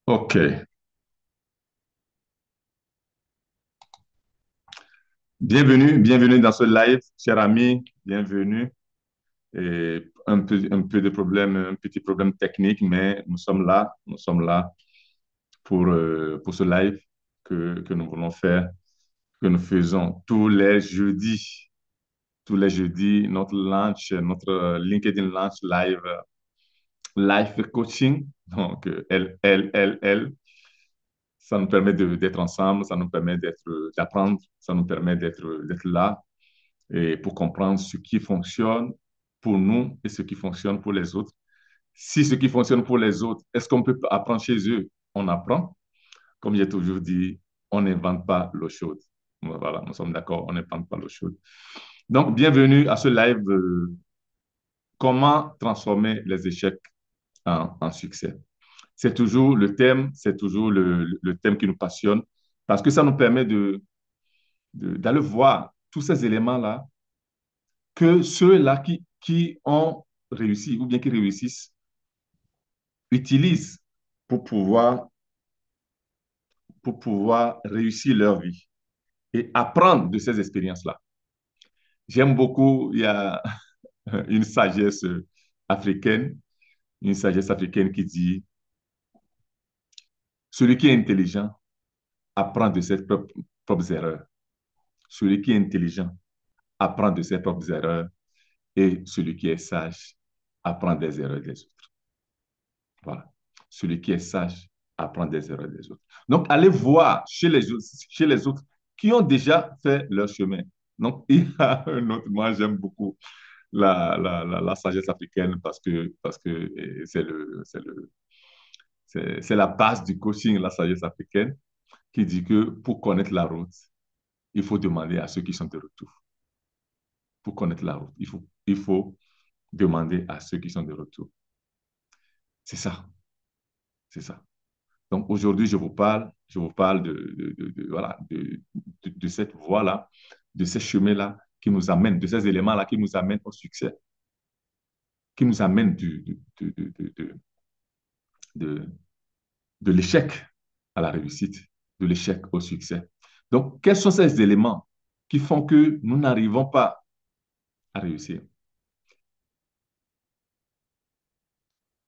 Ok. Bienvenue dans ce live, cher ami. Bienvenue. Et un peu de problème, un petit problème technique, mais nous sommes là pour ce live que nous voulons faire, que nous faisons tous les jeudis. Tous les jeudis, notre LinkedIn launch live coaching. Donc, L. Ça nous permet d'être ensemble, ça nous permet d'apprendre, ça nous permet d'être là et pour comprendre ce qui fonctionne pour nous et ce qui fonctionne pour les autres. Si ce qui fonctionne pour les autres, est-ce qu'on peut apprendre chez eux? On apprend. Comme j'ai toujours dit, on n'invente pas l'eau chaude. Voilà, nous sommes d'accord, on n'invente pas l'eau chaude. Donc, bienvenue à ce live. Comment transformer les échecs en succès? C'est toujours le thème, c'est toujours le thème qui nous passionne parce que ça nous permet d'aller voir tous ces éléments-là que ceux-là qui ont réussi ou bien qui réussissent utilisent pour pouvoir, pour pouvoir réussir leur vie et apprendre de ces expériences-là. J'aime beaucoup, il y a une sagesse africaine, une sagesse africaine qui dit, celui qui est intelligent apprend de ses propres erreurs. Celui qui est intelligent apprend de ses propres erreurs et celui qui est sage apprend des erreurs des autres. Voilà. Celui qui est sage apprend des erreurs des autres. Donc, allez voir chez les autres qui ont déjà fait leur chemin. Donc, il y a un autre, moi j'aime beaucoup la sagesse africaine parce que c'est la base du coaching, la sagesse africaine, qui dit que pour connaître la route, il faut demander à ceux qui sont de retour. Pour connaître la route, il faut demander à ceux qui sont de retour. C'est ça, c'est ça. Donc aujourd'hui, je vous parle voilà, de cette voie-là, de ces chemins-là qui nous amènent, de ces éléments-là qui nous amènent au succès, qui nous amènent de, de l'échec à la réussite, de l'échec au succès. Donc, quels sont ces éléments qui font que nous n'arrivons pas à réussir?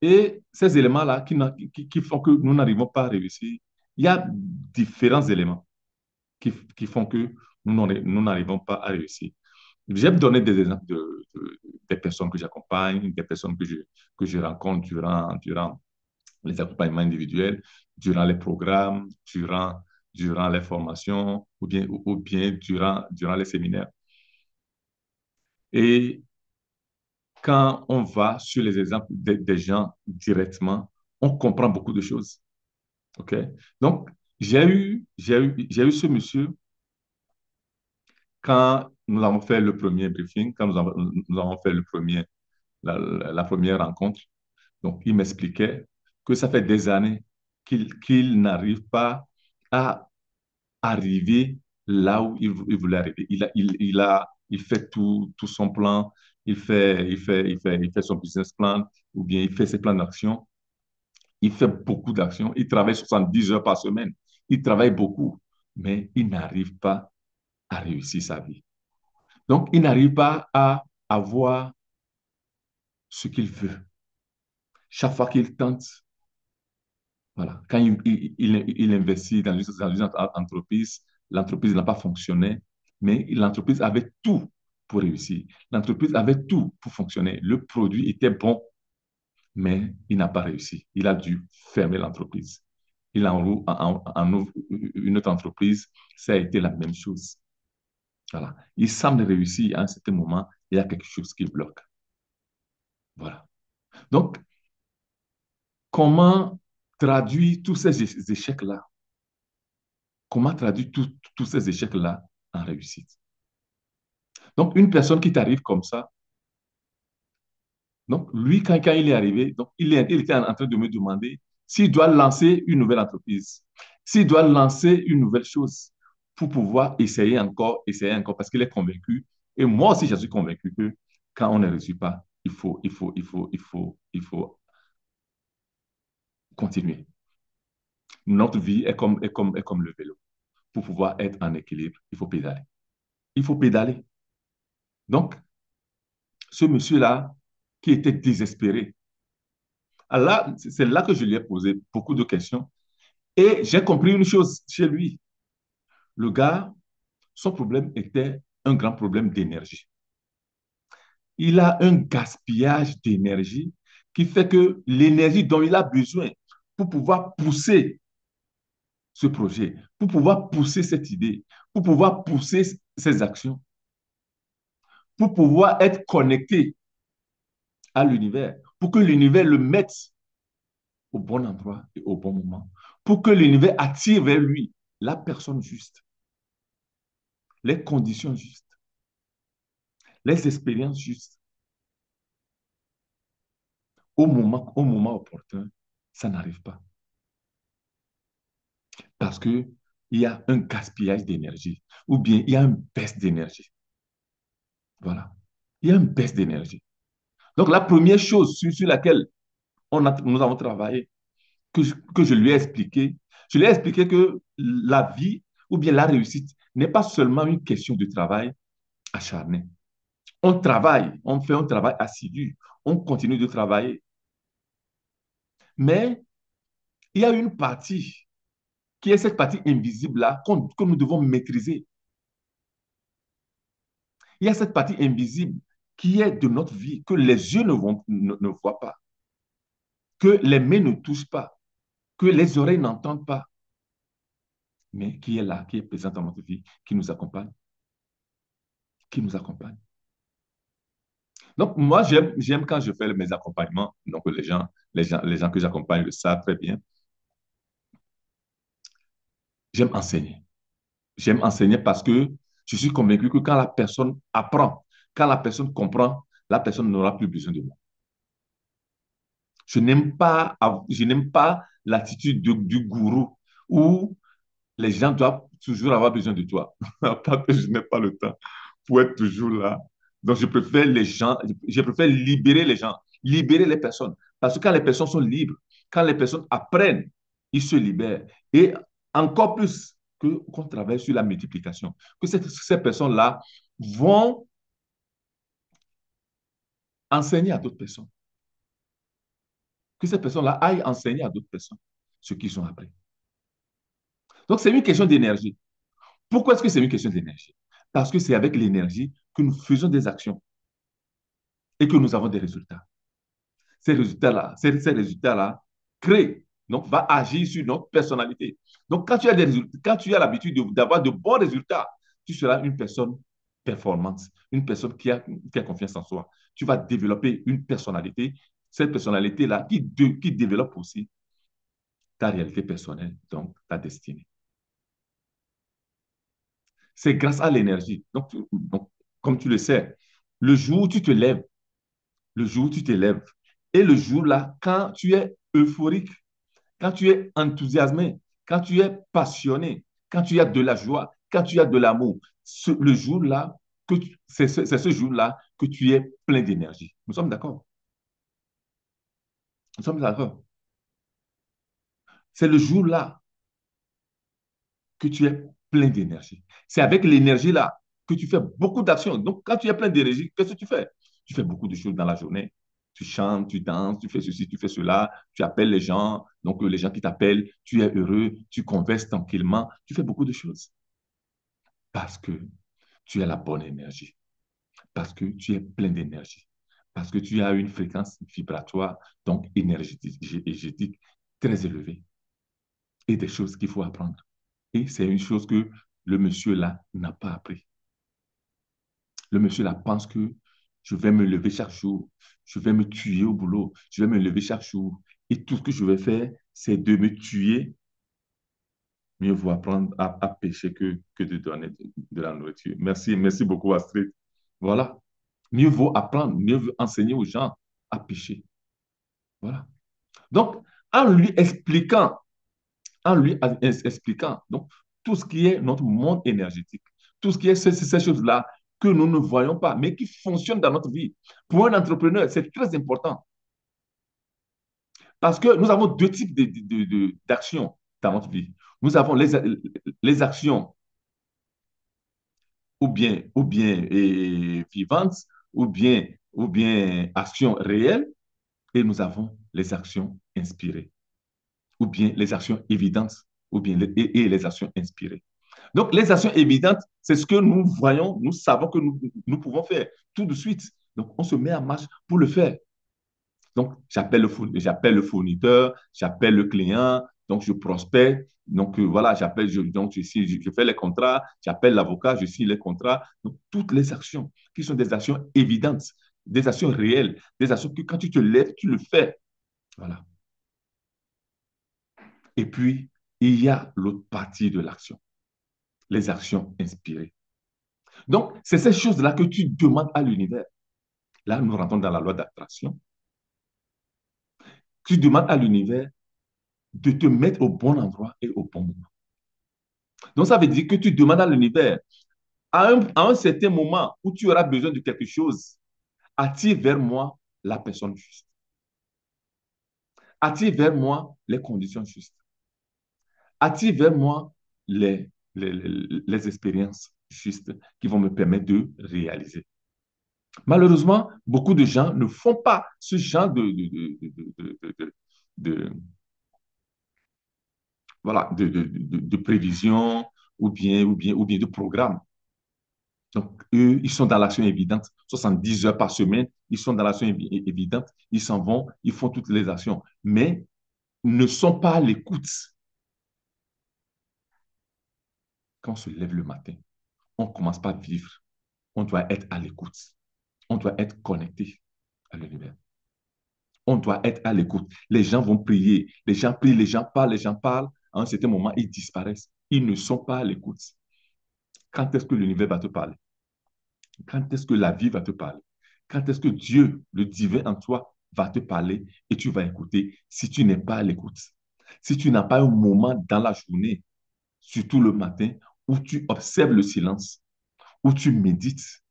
Et ces éléments-là qui font que nous n'arrivons pas à réussir, il y a différents éléments qui font que nous n'arrivons pas à réussir. J'aime donner des exemples des personnes que j'accompagne, des personnes que je rencontre durant les accompagnements individuels, durant les programmes, durant les formations ou bien durant les séminaires. Et quand on va sur les exemples des gens directement, on comprend beaucoup de choses. OK? Donc, j'ai eu ce monsieur quand nous avons fait le premier briefing, quand nous avons fait la première rencontre. Donc, il m'expliquait que ça fait des années qu'il n'arrive pas à arriver là où il voulait arriver. Il fait tout son plan, il fait son business plan, ou bien il fait ses plans d'action. Il fait beaucoup d'actions. Il travaille 70 heures par semaine. Il travaille beaucoup, mais il n'arrive pas à réussir sa vie. Donc, il n'arrive pas à avoir ce qu'il veut. Chaque fois qu'il tente, voilà, quand il investit dans une entreprise, l'entreprise n'a pas fonctionné, mais l'entreprise avait tout pour réussir. L'entreprise avait tout pour fonctionner. Le produit était bon, mais il n'a pas réussi. Il a dû fermer l'entreprise. Il en ouvre une autre entreprise. Ça a été la même chose. Voilà. Il semble réussir à un certain moment. Il y a quelque chose qui bloque. Voilà. Donc, comment traduire tous ces échecs-là? Comment traduire tous ces échecs-là en réussite? Donc, une personne qui t'arrive comme ça, donc lui, quand il est arrivé, donc il était en train de me demander s'il doit lancer une nouvelle entreprise, s'il doit lancer une nouvelle chose pour pouvoir essayer encore, parce qu'il est convaincu. Et moi aussi, je suis convaincu que quand on ne réussit pas, il faut continuer. Notre vie est comme le vélo. Pour pouvoir être en équilibre, il faut pédaler. Il faut pédaler. Donc, ce monsieur-là, qui était désespéré, alors là, c'est là que je lui ai posé beaucoup de questions. Et j'ai compris une chose chez lui. Le gars, son problème était un grand problème d'énergie. Il a un gaspillage d'énergie qui fait que l'énergie dont il a besoin pour pouvoir pousser ce projet, pour pouvoir pousser cette idée, pour pouvoir pousser ses actions, pour pouvoir être connecté à l'univers, pour que l'univers le mette au bon endroit et au bon moment, pour que l'univers attire vers lui la personne juste, les conditions justes, les expériences justes, au moment opportun, ça n'arrive pas. Parce qu'il y a un gaspillage d'énergie ou bien il y a une baisse d'énergie. Voilà. Il y a une baisse d'énergie. Donc, la première chose sur laquelle nous avons travaillé, que je lui ai expliqué, je lui ai expliqué que la vie ou bien la réussite n'est pas seulement une question de travail acharné. On travaille, on fait un travail assidu, on continue de travailler. Mais il y a une partie qui est cette partie invisible-là que nous devons maîtriser. Il y a cette partie invisible qui est de notre vie, que les yeux ne voient pas, que les mains ne touchent pas, que les oreilles n'entendent pas, mais qui est là, qui est présente dans notre vie, qui nous accompagne, qui nous accompagne. Donc, moi, j'aime quand je fais mes accompagnements. Donc, les gens que j'accompagne le savent très bien. J'aime enseigner. J'aime enseigner parce que je suis convaincu que quand la personne apprend, quand la personne comprend, la personne n'aura plus besoin de moi. Je n'aime pas l'attitude du gourou où les gens doivent toujours avoir besoin de toi. Parce que je n'ai pas le temps pour être toujours là. Donc, je préfère libérer les gens, libérer les personnes. Parce que quand les personnes sont libres, quand les personnes apprennent, ils se libèrent. Et encore plus qu'on travaille sur la multiplication, que ces personnes-là vont enseigner à d'autres personnes. Que ces personnes-là aillent enseigner à d'autres personnes ce qu'ils ont appris. Donc, c'est une question d'énergie. Pourquoi est-ce que c'est une question d'énergie? Parce que c'est avec l'énergie que nous faisons des actions et que nous avons des résultats. Ces résultats-là créent, donc va agir sur notre personnalité. Donc, quand tu as des résultats, quand tu as l'habitude d'avoir de bons résultats, tu seras une personne performante, une personne qui a confiance en soi. Tu vas développer une personnalité, cette personnalité-là qui développe aussi ta réalité personnelle, donc ta destinée. C'est grâce à l'énergie. Donc, comme tu le sais, le jour où tu te lèves, le jour où tu te lèves, et le jour là, quand tu es euphorique, quand tu es enthousiasmé, quand tu es passionné, quand tu as de la joie, quand tu as de l'amour, le jour là, c'est ce jour-là que tu es plein d'énergie. Nous sommes d'accord? Nous sommes d'accord. C'est le jour-là que tu es plein d'énergie. C'est avec l'énergie-là que tu fais beaucoup d'actions. Donc, quand tu es plein d'énergie, qu'est-ce que tu fais? Tu fais beaucoup de choses dans la journée. Tu chantes, tu danses, tu fais ceci, tu fais cela, tu appelles les gens, donc les gens qui t'appellent, tu es heureux, tu converses tranquillement, tu fais beaucoup de choses parce que tu as la bonne énergie, parce que tu es plein d'énergie, parce que tu as une fréquence vibratoire, donc énergétique très élevée et des choses qu'il faut apprendre. Et c'est une chose que le monsieur là n'a pas appris. Le monsieur là pense que je vais me lever chaque jour, je vais me tuer au boulot, je vais me lever chaque jour. Et tout ce que je vais faire, c'est de me tuer. Mieux vaut apprendre à pêcher que de donner de la nourriture. Merci, merci beaucoup, Astrid. Voilà. Mieux vaut apprendre, mieux vaut enseigner aux gens à pêcher. Voilà. Donc, en lui expliquant expliquant donc, tout ce qui est notre monde énergétique, tout ce qui est ces choses-là que nous ne voyons pas, mais qui fonctionnent dans notre vie. Pour un entrepreneur, c'est très important parce que nous avons deux types d'actions. dans notre vie. Nous avons les actions ou bien vivantes, ou bien actions réelles, et nous avons les actions inspirées, ou bien les actions évidentes, ou bien et les actions inspirées. Donc, les actions évidentes, c'est ce que nous voyons, nous savons que nous pouvons faire tout de suite. Donc, on se met en marche pour le faire. Donc, j'appelle le fournisseur, j'appelle le client, donc je prospecte. Donc, voilà, donc je fais les contrats, j'appelle l'avocat, je signe les contrats. Donc, toutes les actions qui sont des actions évidentes, des actions réelles, des actions que quand tu te lèves, tu le fais. Voilà. Et puis, il y a l'autre partie de l'action, les actions inspirées. Donc, c'est ces choses-là que tu demandes à l'univers. Là, nous rentrons dans la loi d'attraction. Tu demandes à l'univers de te mettre au bon endroit et au bon moment. Donc, ça veut dire que tu demandes à l'univers, à un certain moment où tu auras besoin de quelque chose, attire vers moi la personne juste. Attire vers moi les conditions justes. Attire vers moi les expériences justes qui vont me permettre de réaliser. Malheureusement, beaucoup de gens ne font pas ce genre de, voilà, de prévision ou bien de programme. Donc, eux, ils sont dans l'action évidente. 70 heures par semaine, ils sont dans l'action évidente. Ils s'en vont, ils font toutes les actions, mais ne sont pas à l'écoute. Quand on se lève le matin, on ne commence pas à vivre. On doit être à l'écoute. On doit être connecté à l'univers. On doit être à l'écoute. Les gens vont prier. Les gens prient, les gens parlent, les gens parlent. À un certain moment, ils disparaissent. Ils ne sont pas à l'écoute. Quand est-ce que l'univers va te parler? Quand est-ce que la vie va te parler? Quand est-ce que Dieu, le divin en toi, va te parler et tu vas écouter si tu n'es pas à l'écoute? Si tu n'as pas un moment dans la journée, surtout le matin, où tu observes le silence, où tu médites,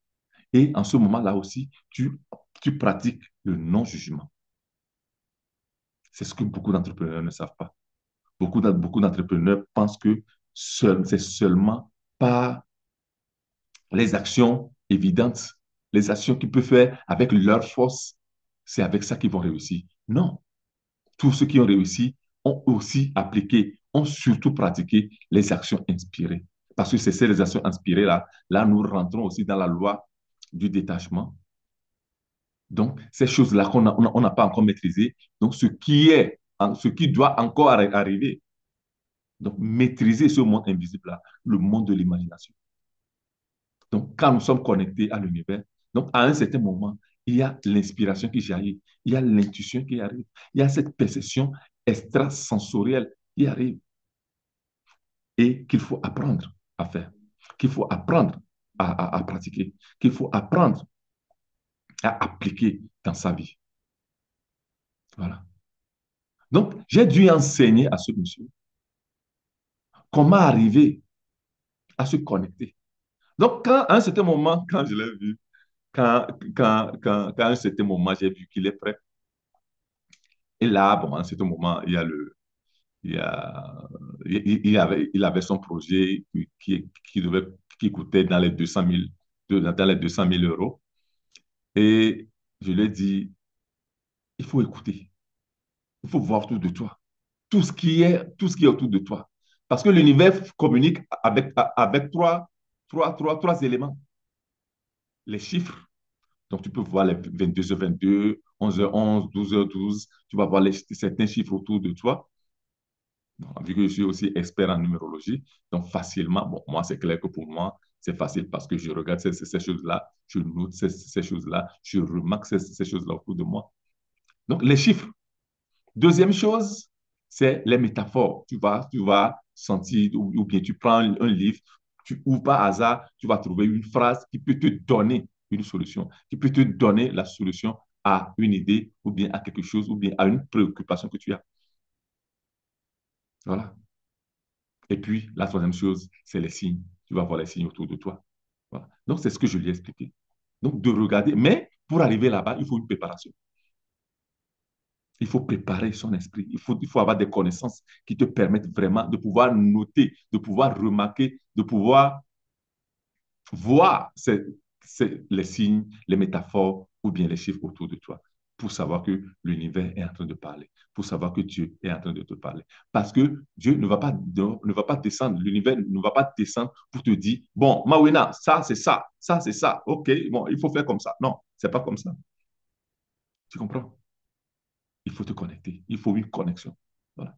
et en ce moment-là aussi, tu pratiques le non-jugement. C'est ce que beaucoup d'entrepreneurs ne savent pas. Beaucoup d'entrepreneurs pensent que c'est seulement par les actions évidentes, les actions qu'ils peuvent faire avec leur force, c'est avec ça qu'ils vont réussir. Non, tous ceux qui ont réussi ont aussi appliqué, ont surtout pratiqué les actions inspirées. Parce que c'est ces actions inspirées-là, là, nous rentrons aussi dans la loi du détachement. Donc, ces choses-là qu'on n'a pas encore maîtrisées, donc ce qui doit encore arriver. Donc, maîtriser ce monde invisible-là, le monde de l'imagination. Donc, quand nous sommes connectés à l'univers, donc à un certain moment, il y a l'inspiration qui jaillit, il y a l'intuition qui arrive, il y a cette perception extrasensorielle qui arrive et qu'il faut apprendre à faire, qu'il faut apprendre à pratiquer, qu'il faut apprendre à appliquer dans sa vie. Voilà. Donc, j'ai dû enseigner à ce monsieur comment arriver à se connecter. Donc, à un certain moment, quand je l'ai vu, à un certain moment, j'ai vu qu'il est prêt. Et là, bon, à un certain moment, il, y a, il avait son projet qui, devait, qui coûtait dans les 200 000, dans les 200 000 euros. Et je lui ai dit, il faut écouter, il faut voir autour de toi, tout ce qui est autour de toi. Parce que l'univers communique avec trois éléments. Les chiffres, donc tu peux voir les 22h22, 11h11, 12h12, tu vas voir certains chiffres autour de toi. Bon, vu que je suis aussi expert en numérologie, donc facilement, bon, moi, c'est clair que pour moi, c'est facile parce que je regarde ces choses-là, je note ces choses-là, je remarque ces choses-là autour de moi. Donc, les chiffres. Deuxième chose, c'est les métaphores. Tu vas sentir, ou bien tu prends un livre, tu ouvres par hasard, tu vas trouver une phrase qui peut te donner une solution, qui peut te donner la solution à une idée, ou bien à quelque chose, ou bien à une préoccupation que tu as. Voilà. Et puis, la troisième chose, c'est les signes. Tu vas voir les signes autour de toi. Voilà. Donc, c'est ce que je lui ai expliqué. Donc, de regarder. Mais pour arriver là-bas, il faut une préparation. Il faut préparer son esprit. Il faut avoir des connaissances qui te permettent vraiment de pouvoir noter, de pouvoir remarquer, de pouvoir voir les signes, les métaphores ou bien les chiffres autour de toi pour savoir que l'univers est en train de parler, pour savoir que Dieu est en train de te parler. Parce que Dieu ne va pas descendre, l'univers ne va pas descendre pour te dire, bon, Mawena, ça c'est ça, ok, bon, il faut faire comme ça. Non, c'est pas comme ça. Tu comprends? Il faut te connecter, il faut une connexion. Voilà.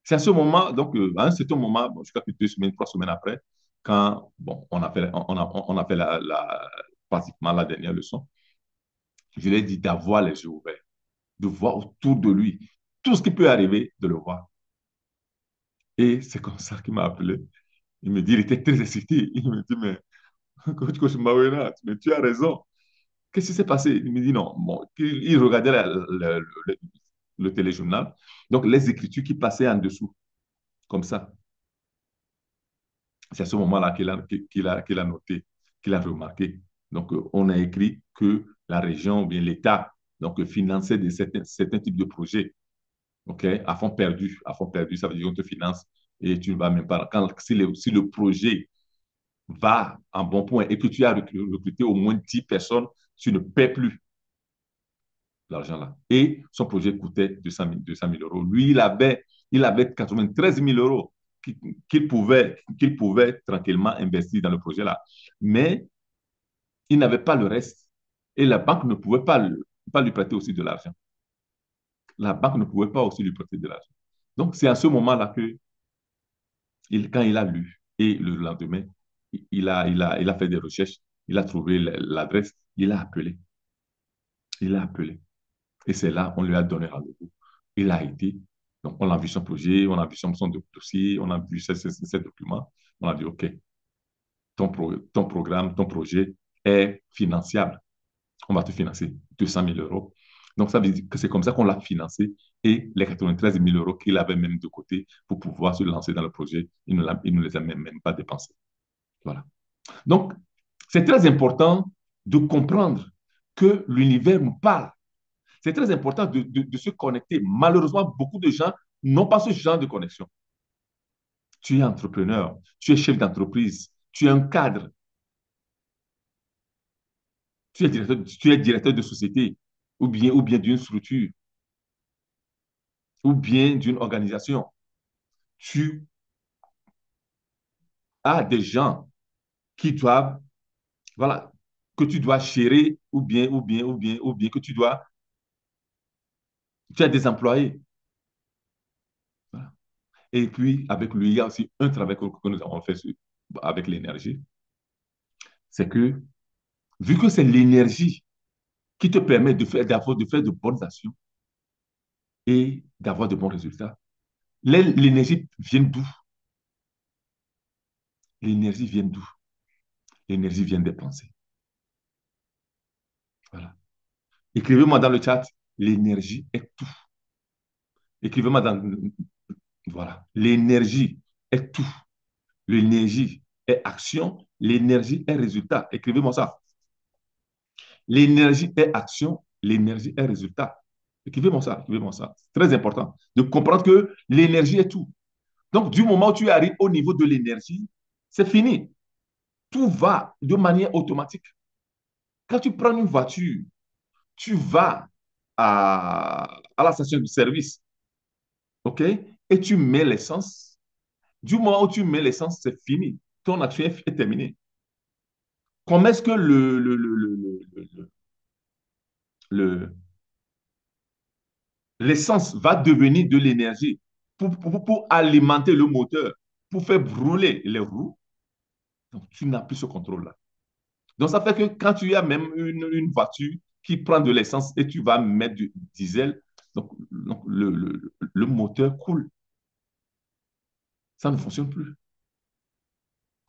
C'est à ce moment, donc, à un certain moment, bon, je crois que 2 semaines, 3 semaines après, quand bon, on a fait pratiquement la dernière leçon, je lui ai dit d'avoir les yeux ouverts, de voir autour de lui tout ce qui peut arriver, de le voir. Et c'est comme ça qu'il m'a appelé. Il me dit, il était très excité. Il me dit, mais coach Mawena, mais tu as raison. Qu'est-ce qui s'est passé? Il me dit, non. Bon, il regardait le téléjournal. Donc, les écritures qui passaient en dessous, comme ça. C'est à ce moment-là qu'il a noté, qu'il a remarqué. Donc, on a écrit que la région ou bien l'État donc, finançait certains types de projets, OK, à fond perdu. À fond perdu, ça veut dire qu'on te finance et tu ne vas même pas. Si le projet va en bon point et que tu as recruté au moins 10 personnes, tu ne paies plus l'argent là. Et son projet coûtait 200 000 euros. Lui, il avait 93 000 euros qu'il pouvait tranquillement investir dans le projet là. Mais il n'avait pas le reste. Et la banque ne pouvait pas lui prêter aussi de l'argent. La banque ne pouvait pas aussi lui prêter de l'argent. Donc, c'est à ce moment-là que, quand il a lu, et le lendemain, il a fait des recherches, il a trouvé l'adresse, il a appelé. Il a appelé. Et c'est là, on lui a donné rendez-vous. Il a été. Donc, on a vu son projet, on a vu son dossier, on a vu ses documents. On a dit, OK, ton programme, ton projet est financiable. On va te financer 200 000 euros. Donc, ça veut dire que c'est comme ça qu'on l'a financé. Et les 93 000 euros qu'il avait même de côté pour pouvoir se lancer dans le projet, il ne les a même pas dépensés. Voilà. Donc, c'est très important de comprendre que l'univers nous parle. C'est très important de se connecter. Malheureusement, beaucoup de gens n'ont pas ce genre de connexion. Tu es entrepreneur, tu es chef d'entreprise, tu es un cadre, tu es directeur de société ou bien d'une structure ou bien d'une organisation. Tu as des gens qui doivent, voilà, que tu dois gérer ou bien que tu as des employés. Voilà. Et puis, avec lui, il y a aussi un travail que nous avons fait avec l'énergie. C'est que, vu que c'est l'énergie qui te permet de faire de bonnes actions et d'avoir de bons résultats, l'énergie vient d'où? L'énergie vient d'où? L'énergie vient des pensées. Voilà. Écrivez-moi dans le chat, l'énergie est tout. Écrivez-moi dans... Voilà. L'énergie est tout. L'énergie est action. L'énergie est résultat. Écrivez-moi ça. L'énergie est action. L'énergie est résultat. Écrivez-moi ça. Écrivez-moi ça. C'est très important de comprendre que l'énergie est tout. Donc, du moment où tu arrives au niveau de l'énergie, c'est fini. Tout va de manière automatique. Quand tu prends une voiture, tu vas à la station de service, OK? Et tu mets l'essence. Du moment où tu mets l'essence, c'est fini. Ton action est terminée. Comment est-ce que le- l'essence va devenir de l'énergie pour alimenter le moteur, pour faire brûler les roues? Donc, tu n'as plus ce contrôle-là. Donc, ça fait que quand tu as même une voiture qui prend de l'essence et tu vas mettre du diesel, donc le moteur coule. Ça ne fonctionne plus.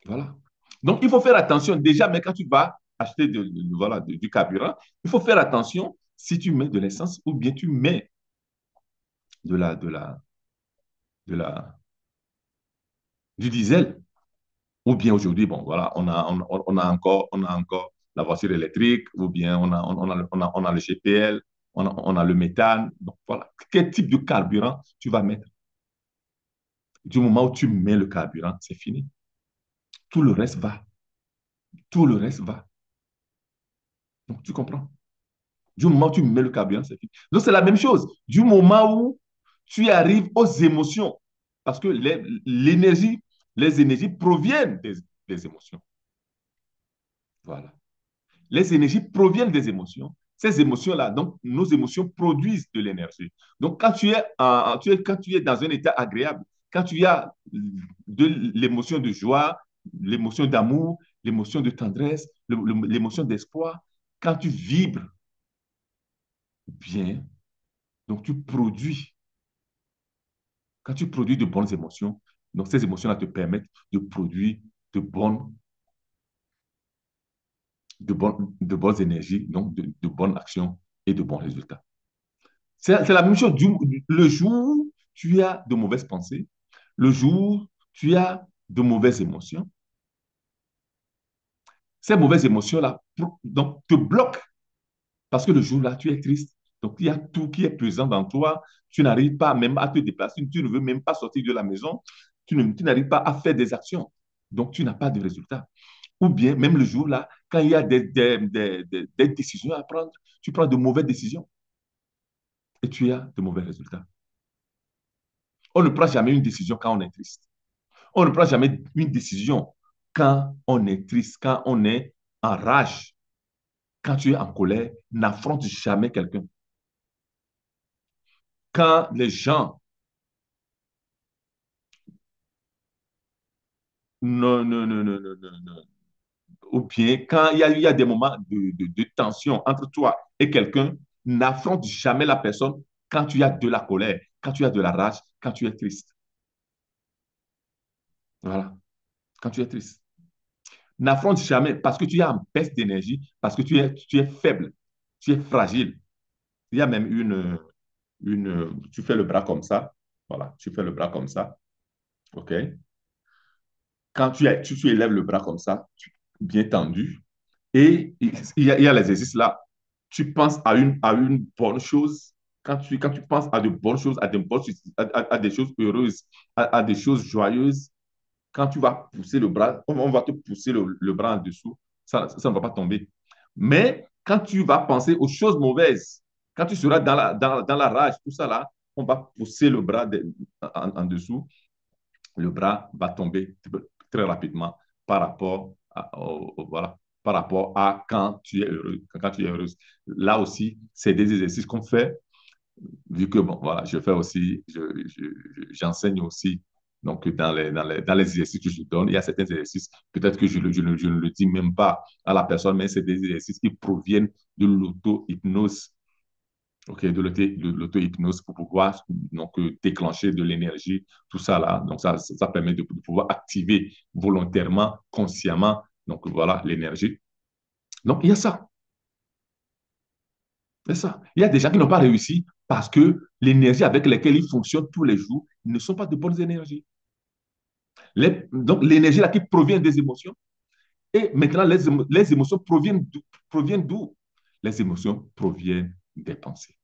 Voilà. Donc, il faut faire attention. Déjà, mais quand tu vas acheter voilà, du carburant, il faut faire attention si tu mets de l'essence ou bien tu mets de la, de la, de la, du diesel. Ou bien aujourd'hui, bon, voilà, on a encore la voiture électrique, ou bien on a le GPL, on a le méthane. Donc voilà, quel type de carburant tu vas mettre? Du moment où tu mets le carburant, c'est fini. Tout le reste va. Tout le reste va. Donc tu comprends? Du moment où tu mets le carburant, c'est fini. Donc c'est la même chose. Du moment où tu arrives aux émotions, parce que l'énergie, les énergies proviennent des émotions. Voilà. Les énergies proviennent des émotions. Ces émotions-là, donc nos émotions produisent de l'énergie. Donc quand tu es dans un état agréable, quand tu as de l'émotion de joie, l'émotion d'amour, l'émotion de tendresse, l'émotion d'espoir, quand tu vibres bien, donc tu produis, quand tu produis de bonnes émotions, donc ces émotions-là te permettent de produire de bonnes, de bonnes énergies, donc de bonnes actions et de bons résultats. C'est la même chose. Le jour où tu as de mauvaises pensées, le jour où tu as de mauvaises émotions, ces mauvaises émotions-là donc, te bloquent parce que le jour-là, tu es triste. Donc, il y a tout qui est présent dans toi. Tu n'arrives pas même à te déplacer. Tu ne veux même pas sortir de la maison. Tu n'arrives pas à faire des actions. Donc, tu n'as pas de résultat. Ou bien, même le jour-là, quand il y a des décisions à prendre, tu prends de mauvaises décisions et tu as de mauvais résultats. On ne prend jamais une décision quand on est triste. On ne prend jamais une décision quand on est triste, quand on est en rage, quand tu es en colère. N'affronte jamais quelqu'un. Quand les gens, non, non, non, non, non, non, non. Ou bien quand il y a des moments de tension entre toi et quelqu'un, n'affronte jamais la personne quand tu as de la colère, quand tu as de la rage, quand tu es triste. Voilà, quand tu es triste. N'affronte jamais parce que tu es en baisse d'énergie, parce que tu es faible, tu es fragile. Il y a même tu fais le bras comme ça. Voilà, tu fais le bras comme ça. OK? Quand tu élèves le bras comme ça, bien tendu, et il y a l'exercice là. Tu penses à une bonne chose. Quand tu penses à de bonnes choses, à des choses heureuses, à des choses joyeuses, quand tu vas pousser le bras, on va te pousser le bras en dessous, ça ne va pas tomber. Mais quand tu vas penser aux choses mauvaises, quand tu seras dans la rage, tout ça là, on va pousser le bras en dessous, le bras va tomber très rapidement par rapport voilà, par rapport à quand tu es heureux, quand tu es heureuse. Là aussi, c'est des exercices qu'on fait, vu que bon, voilà, je fais aussi, j'enseigne aussi. Donc, dans les exercices que je donne, il y a certains exercices, peut-être que je ne le dis même pas à la personne, mais c'est des exercices qui proviennent de l'auto-hypnose, okay, de l'auto-hypnose pour pouvoir donc, déclencher de l'énergie, tout ça là. Donc, ça permet de pouvoir activer volontairement, consciemment, donc voilà, l'énergie. Donc, il y a ça. C'est ça. Il y a des gens qui n'ont pas réussi parce que l'énergie avec laquelle ils fonctionnent tous les jours ne sont pas de bonnes énergies. Donc, l'énergie là qui provient des émotions. Et maintenant, les émotions proviennent d'où? Les émotions proviennent des pensées.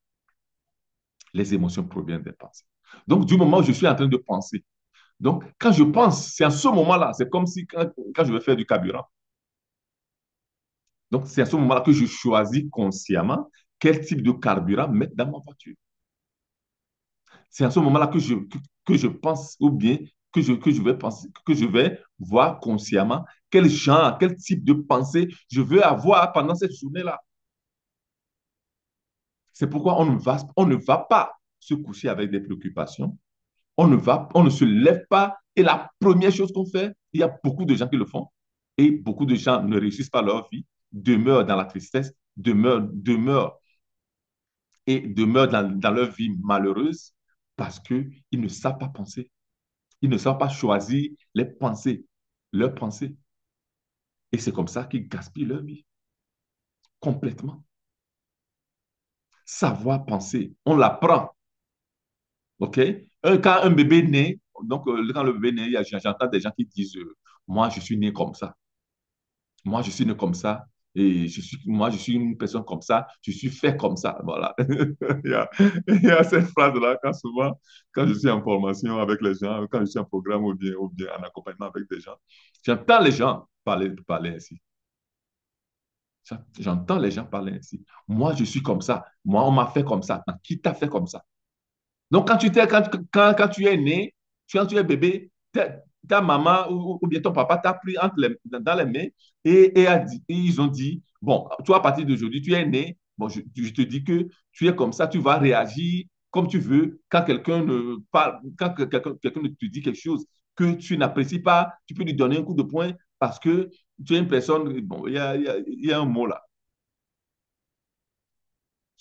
Les émotions proviennent des pensées. Donc, du moment où je suis en train de penser, donc quand je pense, c'est à ce moment-là, c'est comme si quand je vais faire du carburant. Donc, c'est à ce moment-là que je choisis consciemment quel type de carburant mettre dans ma voiture. C'est à ce moment-là que je pense ou bien que je vais penser, que je vais voir consciemment quel genre, quel type de pensée je veux avoir pendant cette journée-là. C'est pourquoi on ne va pas se coucher avec des préoccupations. On ne se lève pas. Et la première chose qu'on fait, il y a beaucoup de gens qui le font. Et beaucoup de gens ne réussissent pas leur vie, demeurent dans la tristesse, demeurent dans leur vie malheureuse parce qu'ils ne savent pas penser. Ils ne savent pas choisir les pensées, leurs pensées. Et c'est comme ça qu'ils gaspillent leur vie complètement. Savoir penser, on l'apprend. OK? Quand un bébé naît, donc quand le bébé naît, j'entends des gens qui disent moi, je suis né comme ça. Moi, je suis né comme ça. Et moi, je suis une personne comme ça, je suis fait comme ça. Voilà. Il y a cette phrase-là quand souvent, quand je suis en formation avec les gens, quand je suis en programme ou bien en accompagnement avec des gens, j'entends les gens parler ainsi. J'entends les gens parler ainsi. Moi, je suis comme ça. Moi, on m'a fait comme ça. Mais qui t'a fait comme ça? Donc, quand tu es né, quand tu es bébé, ta maman ou bien ton papa t'a pris dans les mains et ils ont dit, bon, toi, à partir d'aujourd'hui, tu es né, bon, je te dis que tu es comme ça, tu vas réagir comme tu veux quand quelqu'un ne parle, quand quelqu'un ne te dit quelque chose que tu n'apprécies pas, tu peux lui donner un coup de poing parce que tu es une personne, bon, il y a un mot là.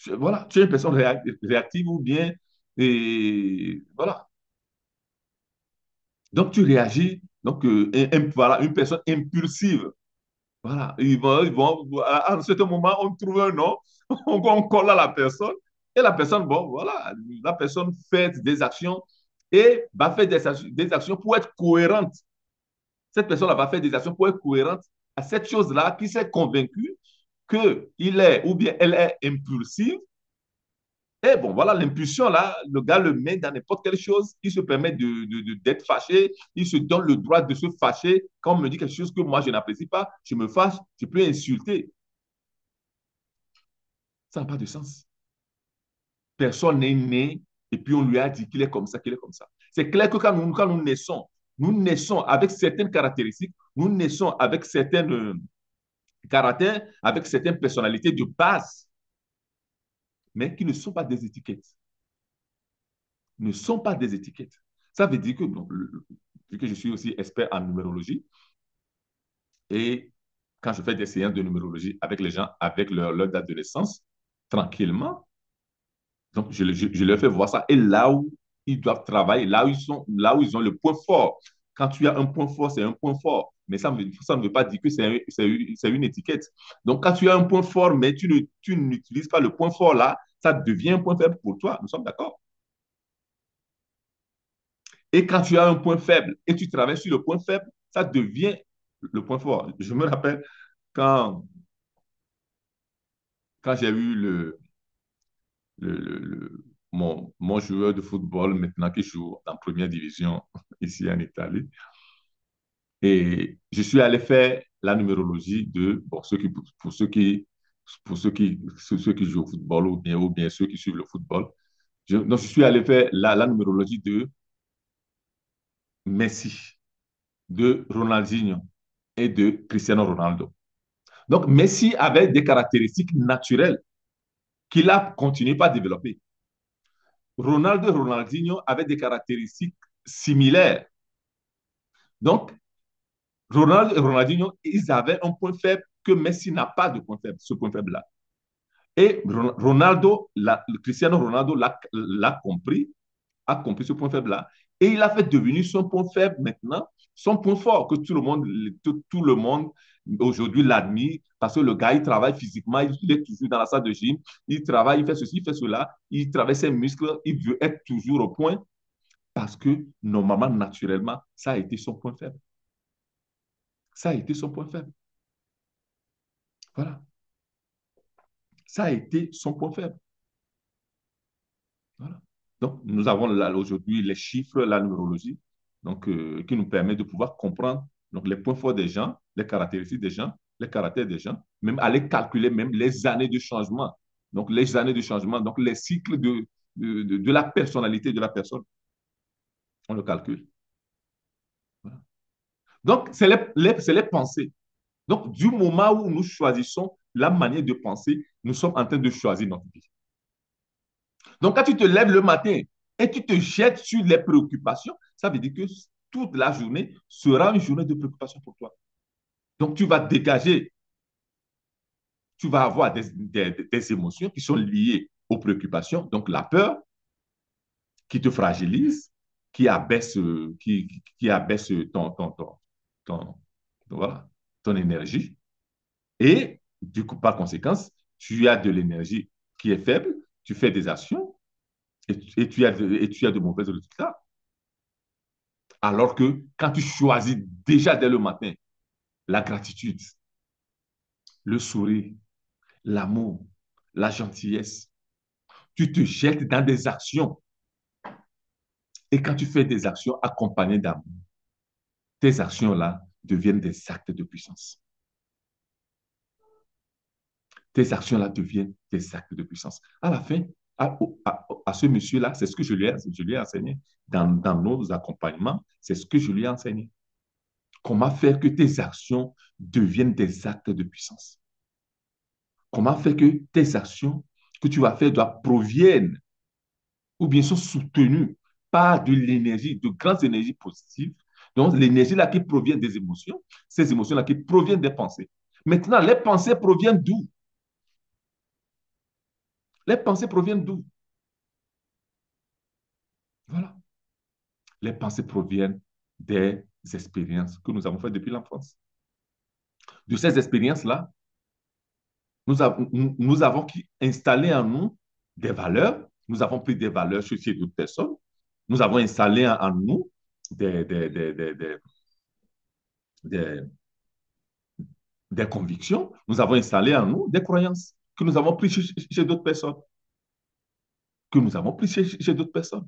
Voilà, tu es une personne réactive ou bien, et voilà. Donc, tu réagis. Donc, voilà, une personne impulsive. Voilà. À un certain moment, on trouve un nom, on colle à la personne. Et la personne, bon, voilà, la personne fait des actions et va faire des actions pour être cohérente. Cette personne-là va faire des actions pour être cohérente à cette chose-là qui s'est convaincue qu'il est ou bien elle est impulsive. Et bon, voilà, l'impulsion, là, le gars le met dans n'importe quelle chose, il se permet d'être fâché, il se donne le droit de se fâcher. Quand on me dit quelque chose que moi, je n'apprécie pas, je me fâche, je peux insulter. Ça n'a pas de sens. Personne n'est né et puis on lui a dit qu'il est comme ça, qu'il est comme ça. C'est clair que quand nous naissons avec certaines caractéristiques, nous naissons avec certains caractères, avec certaines personnalités de base, mais qui ne sont pas des étiquettes. Ne sont pas des étiquettes. Ça veut dire que, donc, vu que je suis aussi expert en numérologie, et quand je fais des séances de numérologie avec les gens, avec leur date de naissance, tranquillement, donc je leur fais voir ça. Et là où ils doivent travailler, là où ils ont le point fort. Quand tu as un point fort, c'est un point fort. Mais ça ne veut pas dire que c'est une étiquette. Donc, quand tu as un point fort, mais tu n'utilises pas le point fort là, ça devient un point faible pour toi. Nous sommes d'accord? Et quand tu as un point faible et tu travailles sur le point faible, ça devient le point fort. Je me rappelle quand, quand j'ai eu mon joueur de football maintenant qui joue en première division ici en Italie. Et je suis allé faire la numérologie de bon, ceux qui jouent au football ou bien ceux qui suivent le football. Donc, je suis allé faire la numérologie de Messi, de Ronaldinho et de Cristiano Ronaldo. Donc, Messi avait des caractéristiques naturelles qu'il a continué par développer. Ronaldo et Ronaldinho avaient des caractéristiques similaires. Donc, Ronaldo et Ronaldinho, ils avaient un point faible que Messi n'a pas de point faible, ce point faible-là. Et Cristiano Ronaldo l'a compris, a compris ce point faible-là, et il a fait devenir son point faible maintenant, son point fort, que tout le monde aujourd'hui l'admire, parce que le gars, il travaille physiquement, il est toujours dans la salle de gym, il travaille, il fait ceci, il fait cela, il travaille ses muscles, il veut être toujours au point, parce que normalement, naturellement, ça a été son point faible. Ça a été son point faible. Voilà. Ça a été son point faible. Voilà. Donc, nous avons là aujourd'hui les chiffres, la numérologie, donc, qui nous permet de pouvoir comprendre donc, les points forts des gens, les caractéristiques des gens, les caractères des gens, même aller calculer même les années de changement. Donc, les années de changement, donc les cycles de la personnalité de la personne, on le calcule. Voilà. Donc, c'est les pensées. Donc, du moment où nous choisissons la manière de penser, nous sommes en train de choisir notre vie. Donc, quand tu te lèves le matin et tu te jettes sur les préoccupations, ça veut dire que toute la journée sera une journée de préoccupation pour toi. Donc, tu vas dégager, tu vas avoir des émotions qui sont liées aux préoccupations. Donc, la peur qui te fragilise, qui abaisse ton, voilà, ton énergie. Et du coup, par conséquence, tu as de l'énergie qui est faible, tu fais des actions et tu as de mauvais résultats. Alors que quand tu choisis déjà dès le matin la gratitude, le sourire, l'amour, la gentillesse. Tu te jettes dans des actions. Et quand tu fais des actions accompagnées d'amour, tes actions-là deviennent des actes de puissance. Tes actions-là deviennent des actes de puissance. À la fin, à ce monsieur-là, c'est ce que je lui ai enseigné. Dans nos accompagnements, c'est ce que je lui ai enseigné. Comment faire que tes actions deviennent des actes de puissance? Comment faire que tes actions que tu vas faire proviennent ou bien sont soutenues par de l'énergie, de grandes énergies positives. Donc, l'énergie là qui provient des émotions, ces émotions-là qui proviennent des pensées. Maintenant, les pensées proviennent d'où? Les pensées proviennent d'où? Voilà. Les pensées proviennent des expériences que nous avons faites depuis l'enfance. De ces expériences-là, nous avons installé en nous des valeurs. Nous avons pris des valeurs chez d'autres personnes. Nous avons installé en nous des, des, des, des, des, des, des convictions. Nous avons installé en nous des croyances que nous avons prises chez d'autres personnes. Que nous avons prises chez d'autres personnes.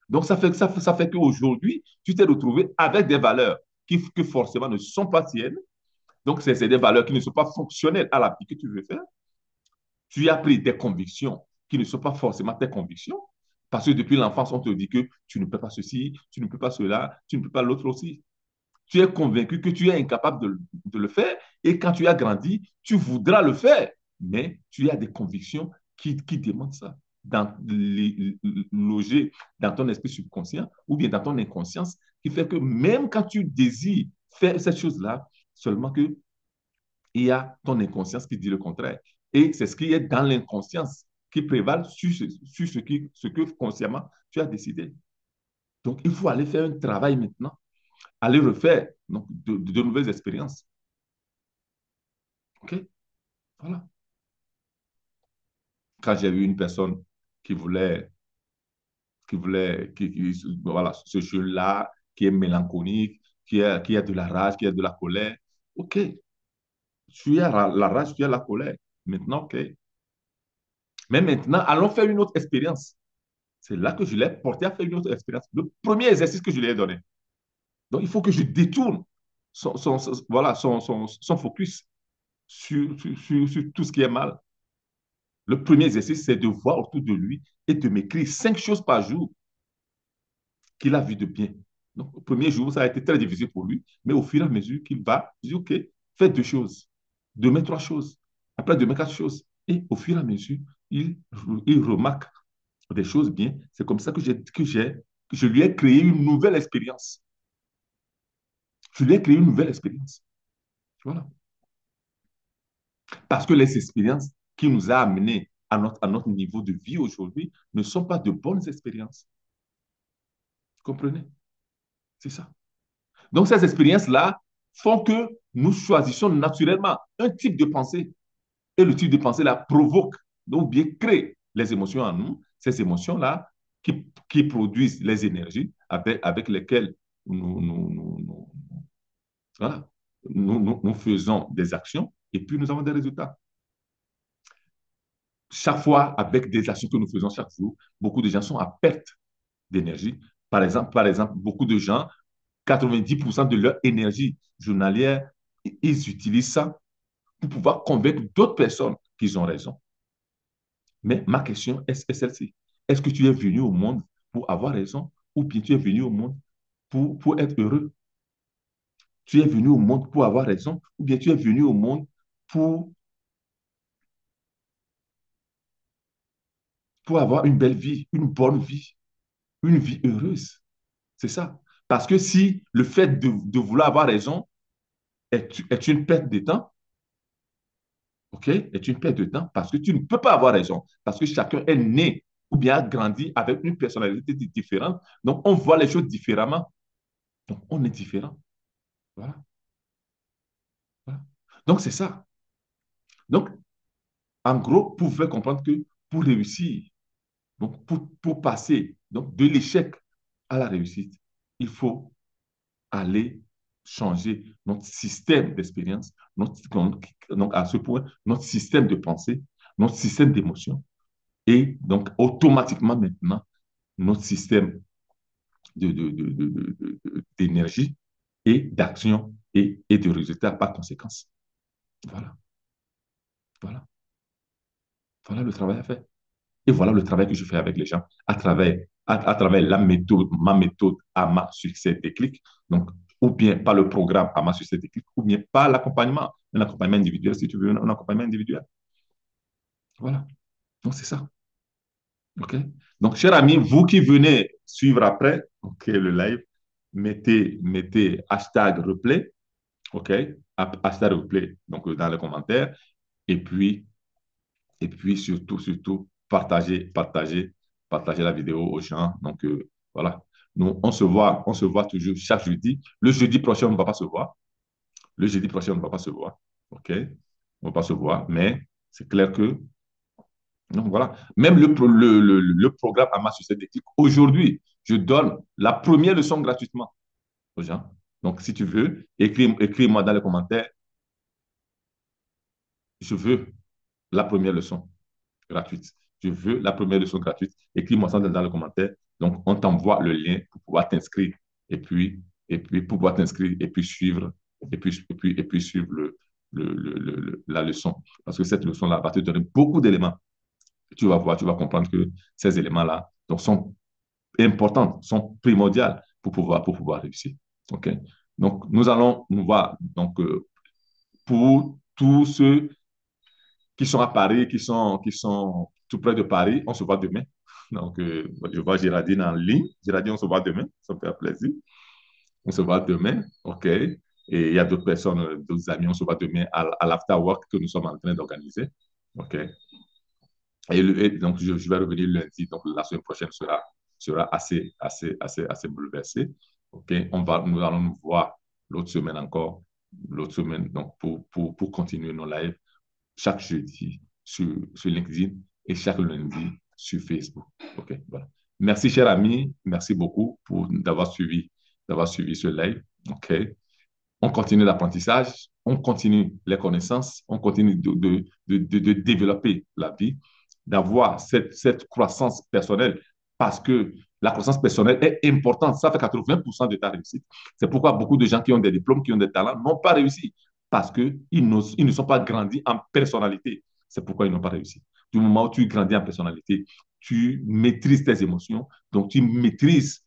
Donc, ça fait qu'aujourd'hui, tu t'es retrouvé avec des valeurs que forcément ne sont pas tiennes. Donc, c'est des valeurs qui ne sont pas fonctionnelles à la vie que tu veux faire. Tu as pris des convictions qui ne sont pas forcément tes convictions. Parce que depuis l'enfance, on te dit que tu ne peux pas ceci, tu ne peux pas cela, tu ne peux pas l'autre aussi. Tu es convaincu que tu es incapable de le faire et quand tu as grandi, tu voudras le faire. Mais tu as des convictions qui demandent ça, loger dans ton esprit subconscient ou bien dans ton inconscience, qui fait que même quand tu désires faire cette chose-là, seulement que il y a ton inconscience qui dit le contraire. Et c'est ce qui est dans l'inconscience qui prévale sur ce que consciemment tu as décidé. Donc, il faut aller faire un travail maintenant, aller refaire donc, de nouvelles expériences. OK? Voilà. Quand j'ai vu une personne qui voulait, voilà, ce jeu-là, qui est mélancolique, qui a de la rage, qui a de la colère, OK, tu as la rage, tu as la colère. Maintenant, OK. Mais maintenant, allons faire une autre expérience. C'est là que je l'ai porté à faire une autre expérience. Le premier exercice que je lui ai donné. Donc, il faut que je détourne voilà, son focus sur tout ce qui est mal. Le premier exercice, c'est de voir autour de lui et de m'écrire 5 choses par jour qu'il a vu de bien. Donc, au premier jour, ça a été très difficile pour lui, mais au fur et à mesure qu'il va, je dis, OK, fais 2 choses, demain 3 choses, après demain 4 choses. Et au fur et à mesure, il remarque des choses bien. C'est comme ça que je lui ai créé une nouvelle expérience. Je lui ai créé une nouvelle expérience. Voilà. Parce que les expériences qui nous a amenés à notre niveau de vie aujourd'hui ne sont pas de bonnes expériences. Vous comprenez? C'est ça. Donc, ces expériences-là font que nous choisissons naturellement un type de pensée. Et le type de pensée-là provoque, donc bien crée les émotions en nous. Ces émotions-là qui produisent les énergies avec lesquelles voilà, nous faisons des actions et puis nous avons des résultats. Chaque fois, avec des actions que nous faisons chaque jour, beaucoup de gens sont à perte d'énergie. Par exemple, beaucoup de gens, 90% de leur énergie journalière, ils utilisent ça pour pouvoir convaincre d'autres personnes qu'ils ont raison. Mais ma question est celle-ci. Est-ce que tu es venu au monde pour avoir raison ou bien tu es venu au monde pour être heureux? Tu es venu au monde pour avoir raison ou bien tu es venu au monde pour, pour avoir une belle vie, une bonne vie, une vie heureuse? C'est ça. Parce que si le fait de vouloir avoir raison est une perte de temps, OK, est une perte de temps parce que tu ne peux pas avoir raison. Parce que chacun est né ou bien a grandi avec une personnalité différente. Donc, on voit les choses différemment. Donc, on est différent. Voilà. Voilà. Donc, c'est ça. Donc, en gros, pour vous faire comprendre que pour réussir, donc pour passer donc, de l'échec à la réussite, il faut aller. changer notre système d'expérience, donc à ce point, notre système de pensée, notre système d'émotion et donc automatiquement maintenant notre système d'énergie et d'action et de résultats par conséquence. Voilà, voilà, voilà le travail à faire. Et voilà le travail que je fais avec les gens à travers la méthode, ma méthode à ma succès déclic. Donc, ou bien par le programme à ma succès déclic, ou bien par l'accompagnement, un accompagnement individuel, si tu veux, un accompagnement individuel. Voilà. Donc, c'est ça. OK? Donc, chers amis, vous qui venez suivre après, OK, le live, mettez hashtag replay, OK? Hashtag replay, donc dans les commentaires. Et puis, Et puis surtout, partagez la vidéo aux gens. Donc, voilà. Nous, on se voit toujours chaque jeudi. Le jeudi prochain, on ne va pas se voir. Le jeudi prochain, on ne va pas se voir. OK? On ne va pas se voir. Mais c'est clair que, donc voilà. Même le programme Ama Succès Déclic, aujourd'hui, je donne la première leçon gratuitement aux gens. Donc, si tu veux, écris-moi dans les commentaires, je veux la première leçon gratuite. Je veux la première leçon gratuite. Écris-moi ça dans le commentaire. Donc, on t'envoie le lien pour pouvoir t'inscrire et puis pouvoir t'inscrire et puis suivre et puis suivre la leçon. Parce que cette leçon-là va te donner beaucoup d'éléments. Tu vas voir, tu vas comprendre que ces éléments-là donc, sont importants, sont primordiaux pour pouvoir réussir. OK? Donc, nous allons nous voir. Donc, pour tous ceux qui sont à Paris, qui sont tout près de Paris. On se voit demain. Donc, je vois Géraldine en ligne. Géraldine, on se voit demain. Ça me fait plaisir. On se voit demain. OK. Et il y a d'autres personnes, d'autres amis. On se voit demain à l'afterwork que nous sommes en train d'organiser. OK. Et donc, je vais revenir lundi. Donc, la semaine prochaine sera assez bouleversée. OK. Nous allons nous voir l'autre semaine encore. L'autre semaine, donc, pour continuer nos lives chaque jeudi sur LinkedIn et chaque lundi sur Facebook. OK, voilà. Merci, cher ami. Merci beaucoup pour d'avoir suivi ce live. OK. On continue l'apprentissage, on continue les connaissances, on continue de développer la vie, d'avoir cette croissance personnelle parce que la croissance personnelle est importante. Ça fait 80% de ta réussite. C'est pourquoi beaucoup de gens qui ont des diplômes, qui ont des talents, n'ont pas réussi parce qu'ils ne sont pas grandis en personnalité. C'est pourquoi ils n'ont pas réussi. Du moment où tu grandis en personnalité, tu maîtrises tes émotions, donc tu maîtrises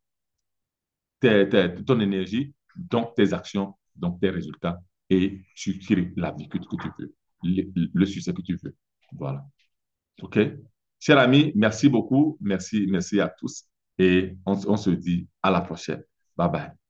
ton énergie, donc tes actions, donc tes résultats, et tu crées la vie que tu veux, le succès que tu veux. Voilà. OK? Chers amis, merci beaucoup. Merci à tous. Et on se dit à la prochaine. Bye bye.